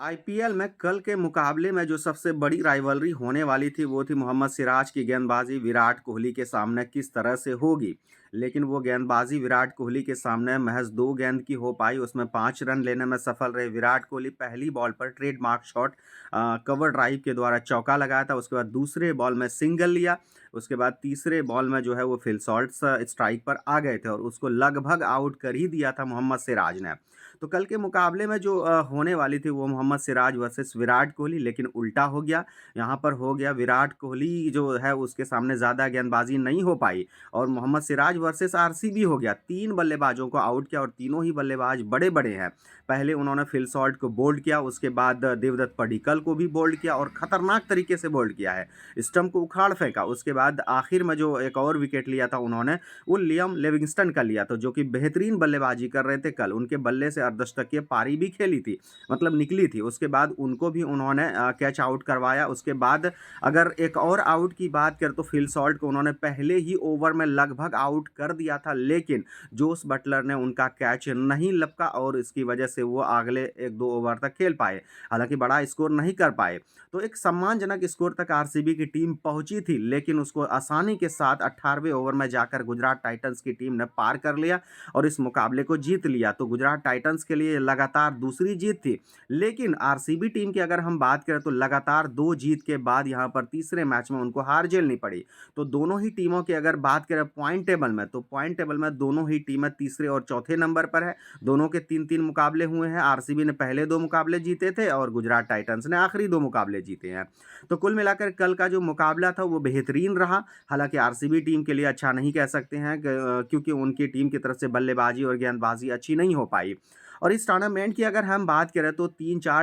IPL में कल के मुकाबले में जो सबसे बड़ी राइवलरी होने वाली थी वो थी मोहम्मद सिराज की गेंदबाजी विराट कोहली के सामने किस तरह से होगी। लेकिन वो गेंदबाजी विराट कोहली के सामने महज 2 गेंद की हो पाई, उसमें 5 रन लेने में सफल रहे विराट कोहली। पहली बॉल पर ट्रेडमार्क शॉट कवर ड्राइव के द्वारा चौका लगाया था, उसके बाद दूसरे बॉल में सिंगल लिया, उसके बाद तीसरे बॉल में जो है वो फिल शॉर्ट्स स्ट्राइक पर आ गए थे और उसको लगभग आउट कर ही दिया था मोहम्मद सिराज ने। तो कल के मुकाबले में जो होने वाली थी वो मोहम्मद सिराज वर्सेस विराट कोहली, लेकिन उल्टा हो गया। यहाँ पर हो गया विराट कोहली जो है उसके सामने ज़्यादा गेंदबाजी नहीं हो पाई और मोहम्मद सिराज वर्सेस आरसीबी हो गया। 3 बल्लेबाजों को आउट किया और तीनों ही बल्लेबाज बड़े-बड़े हैं। पहले उन्होंने फिल सॉल्ट को बोल्ड किया, उसके बाद देवदत्त पडिक्कल को भी बोल्ड किया और खतरनाक तरीके से बोल्ड किया है। स्टंप को उखाड़ फेंका। उसके बाद आखिर में जो एक और विकेट लिया था उन्होंने, वो लियाम लिविंगस्टन का लिया था, जो कि बेहतरीन बल्लेबाजी कर रहे थे कल। उनके बल्ले से अर्धशतकीय पारी भी खेली थी, मतलब निकली थी। उसके बाद उनको भी उन्होंने कैच आउट करवाया। उसके बाद अगर एक और आउट की बात करें तो फिल सॉल्ट को उन्होंने पहले ही ओवर में लगभग आउट कर दिया था, लेकिन जोस बटलर ने उनका कैच नहीं लपका और इसकी वजह से वो अगले 1-2 ओवर तक खेल पाए। हालांकि बड़ा स्कोर नहीं कर पाए। तो एक सम्मानजनक स्कोर तक आरसीबी की टीम पहुंची थी, लेकिन उसको आसानी के साथ 18वें ओवर में जाकर गुजरात टाइटंस की टीम ने पार कर लिया और इस मुकाबले को जीत लिया। तो गुजरात टाइटंस के लिए लगातार दूसरी जीत थी। लेकिन आरसीबी टीम की अगर हम बात करें तो लगातार 2 जीत के बाद यहाँ पर तीसरे मैच में उनको हार झेलनी पड़ी। तो दोनों ही टीमों की अगर बात करें पॉइंट टेबल में, तो पॉइंट टेबल में दोनों ही टीमें तीसरे और चौथे नंबर पर है। दोनों के 3-3 मुकाबले हुए हैं। आरसीबी ने पहले 2 मुकाबले जीते थे और गुजरात टाइटंस ने आखिरी 2 मुकाबले जीते हैं। तो कुल मिलाकर कल का जो मुकाबला था वो बेहतरीन रहा। हालांकि आरसीबी टीम के लिए अच्छा नहीं कह सकते हैं क्योंकि उनकी टीम की तरफ से बल्लेबाजी और गेंदबाजी अच्छी नहीं हो पाई। और इस टूर्नामेंट की अगर हम बात करें तो 3-4